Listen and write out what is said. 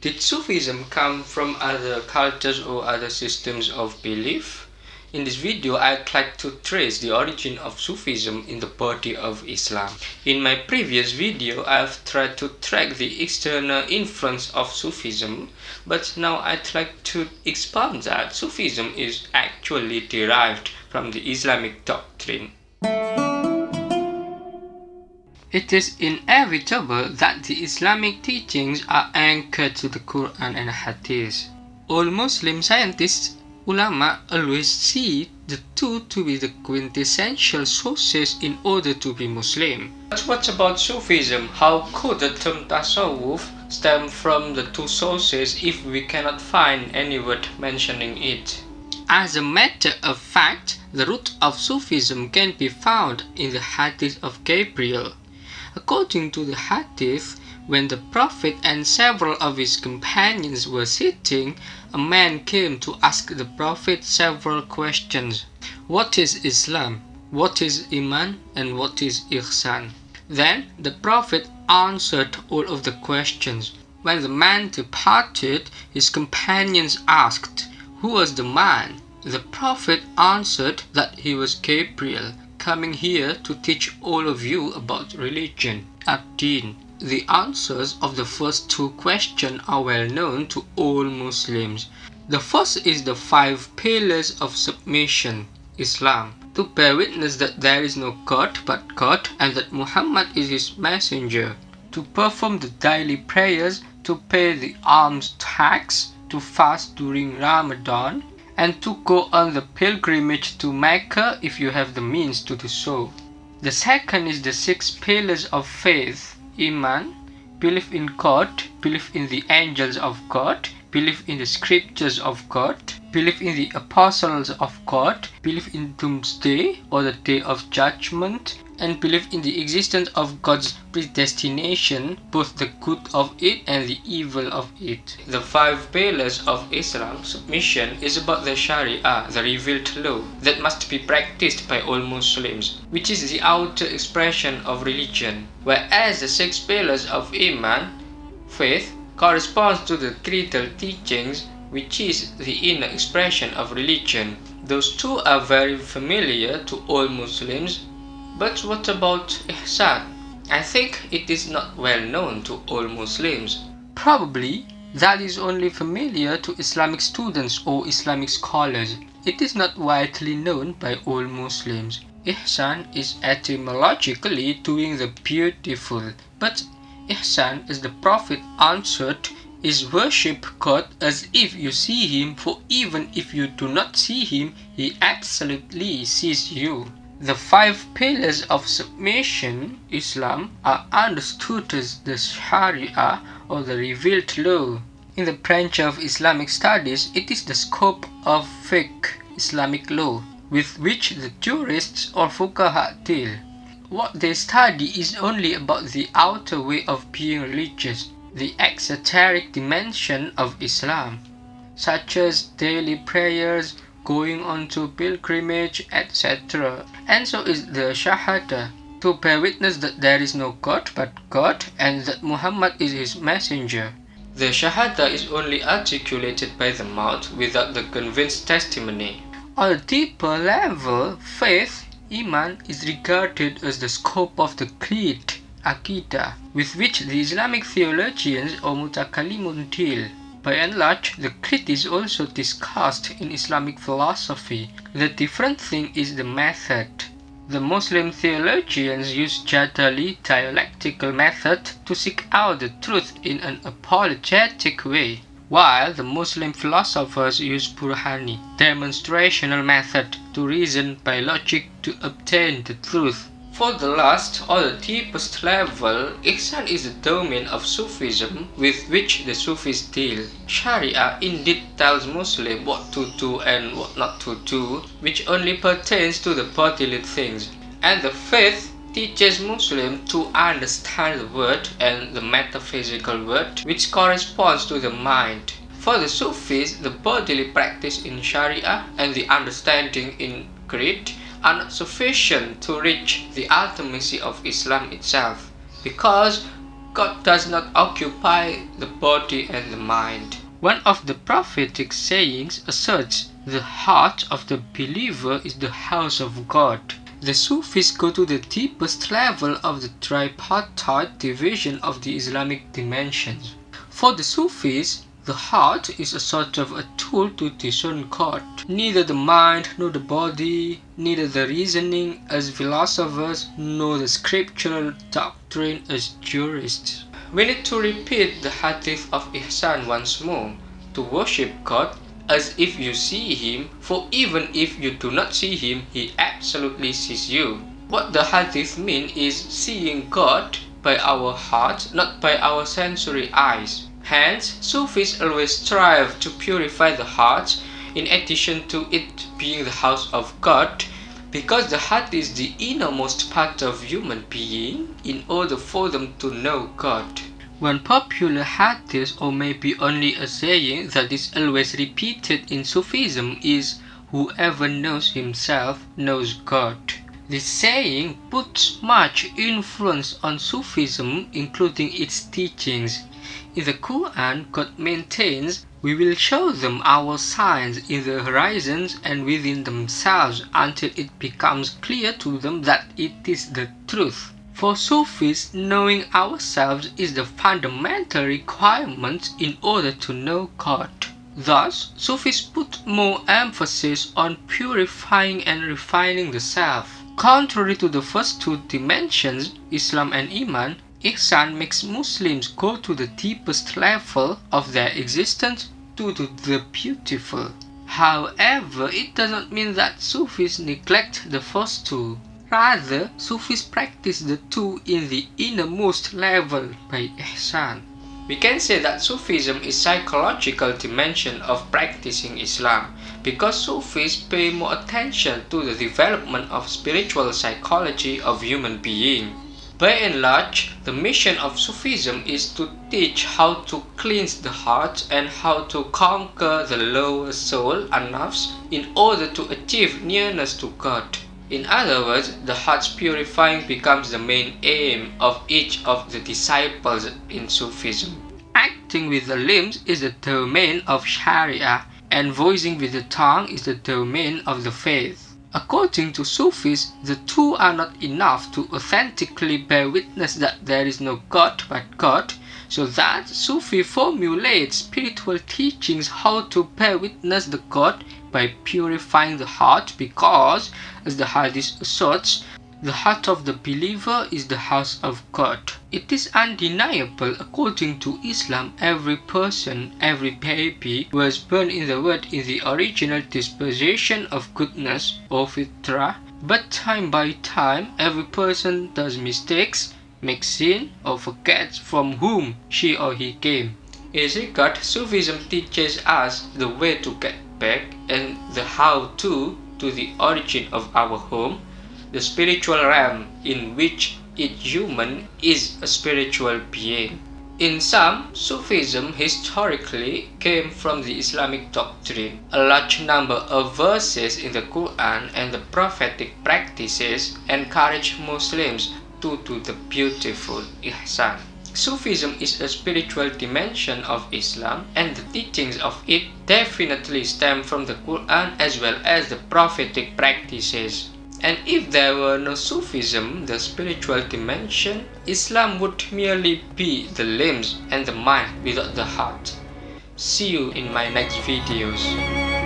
Did Sufism come from other cultures or other systems of belief? In this video, I'd like to trace the origin of Sufism in the body of Islam. In my previous video, I've tried to track the external influence of Sufism, but now I'd like to expound that Sufism is actually derived from the Islamic doctrine. It is inevitable that the Islamic teachings are anchored to the Quran and Hadith. All Muslim scientists, ulama, always see the two to be the quintessential sources in order to be Muslim. But what about Sufism? How could the term Tasawwuf stem from the two sources if we cannot find any word mentioning it? As a matter of fact, the root of Sufism can be found in the Hadith of Gabriel. According to the Hadith, when the Prophet and several of his companions were sitting, a man came to ask the Prophet several questions. What is Islam? What is Iman? And what is Ihsan? Then the Prophet answered all of the questions. When the man departed, his companions asked, "Who was the man?" The Prophet answered that he was Gabriel, coming here to teach all of you about religion, ad-din. The answers of the first two questions are well known to all Muslims. The first is the 5 pillars of submission, Islam, to bear witness that there is no God but God and that Muhammad is his messenger, to perform the daily prayers, to pay the alms tax, to fast during Ramadan, and to go on the pilgrimage to Mecca if you have the means to do so. The second is the 6 pillars of faith, Iman, belief in God, belief in the angels of God, belief in the scriptures of God, belief in the apostles of God, belief in doomsday or the day of judgment, and belief in the existence of God's predestination, both the good of it and the evil of it. The 5 pillars of Islam submission is about the Sharia, the revealed law, that must be practiced by all Muslims, which is the outer expression of religion, whereas the 6 pillars of Iman, faith, corresponds to the creedal teachings, which is the inner expression of religion. Those two are very familiar to all Muslims. But what about Ihsan? I think it is not well known to all Muslims. Probably that is only familiar to Islamic students or Islamic scholars. It is not widely known by all Muslims. Ihsan is etymologically doing the beautiful, but Ihsan, as the Prophet answered, is worship God as if you see him, for even if you do not see him, he absolutely sees you. The 5 pillars of submission, Islam, are understood as the Sharia or the revealed law. In the branch of Islamic studies, it is the scope of fiqh, Islamic law, with which the jurists or fuqaha deal. What they study is only about the outer way of being religious, the exoteric dimension of Islam, such as daily prayers, going on to pilgrimage, etc. And so is the Shahada, to bear witness that there is no God but God and that Muhammad is his messenger. The Shahada is only articulated by the mouth without the convinced testimony. On a deeper level, faith, Iman, is regarded as the scope of the creed, Aqidah, with which the Islamic theologians or mutakallimun deal. By and large, the creed is also discussed in Islamic philosophy. The different thing is the method. The Muslim theologians use Jadali dialectical method to seek out the truth in an apologetic way, while the Muslim philosophers use Burhani, demonstrational method, to reason by logic to obtain the truth. For the last or the deepest level, Ihsan is the domain of Sufism with which the Sufis deal. Sharia indeed tells Muslims what to do and what not to do, which only pertains to the bodily things. And the faith teaches Muslims to understand the word and the metaphysical word, which corresponds to the mind. For the Sufis, the bodily practice in Sharia and the understanding in creed are not sufficient to reach the ultimacy of Islam itself, because God does not occupy the body and the mind. One of the prophetic sayings asserts the heart of the believer is the house of God. The Sufis go to the deepest level of the tripartite division of the Islamic dimensions. For the Sufis, the heart is a sort of a tool to discern God. Neither the mind nor the body, neither the reasoning as philosophers nor the scriptural doctrine as jurists. We need to repeat the hadith of Ihsan once more. To worship God as if you see Him, for even if you do not see Him, He absolutely sees you. What the hadith means is seeing God by our heart, not by our sensory eyes. Hence, Sufis always strive to purify the heart, in addition to it being the house of God, because the heart is the innermost part of human being, in order for them to know God. One popular hadith, or maybe only a saying that is always repeated in Sufism, is "Whoever knows himself knows God." This saying puts much influence on Sufism, including its teachings. In the Quran, God maintains, "We will show them our signs in the horizons and within themselves until it becomes clear to them that it is the truth." For Sufis, knowing ourselves is the fundamental requirement in order to know God. Thus, Sufis put more emphasis on purifying and refining the self. Contrary to the first two dimensions, Islam and Iman, Ihsan makes Muslims go to the deepest level of their existence, to the beautiful. However, it does not mean that Sufis neglect the first two. Rather, Sufis practice the two in the innermost level by Ihsan. We can say that Sufism is psychological dimension of practicing Islam, because Sufis pay more attention to the development of spiritual psychology of human being. By and large, the mission of Sufism is to teach how to cleanse the heart and how to conquer the lower soul, an-nafs, in order to achieve nearness to God. In other words, the heart's purifying becomes the main aim of each of the disciples in Sufism. Acting with the limbs is the domain of Sharia, and voicing with the tongue is the domain of the faith. According to Sufis, the two are not enough to authentically bear witness that there is no God but God, so that Sufi formulates spiritual teachings how to bear witness the God by purifying the heart, because, as the hadith asserts, the heart of the believer is the house of God. It is undeniable, according to Islam, every person, every baby was born in the world in the original disposition of goodness, or fitra, but time by time every person does mistakes, makes sin, or forgets from whom she or he came. In this regard, Sufism teaches us the way to get back and the how-to the origin of our home, the spiritual realm in which each human is a spiritual being. In sum, Sufism historically came from the Islamic doctrine. A large number of verses in the Quran and the prophetic practices encourage Muslims to do the beautiful ihsan. Sufism is a spiritual dimension of Islam, and the teachings of it definitely stem from the Quran as well as the prophetic practices. And if there were no Sufism, the spiritual dimension, Islam would merely be the limbs and the mind without the heart. See you in my next videos.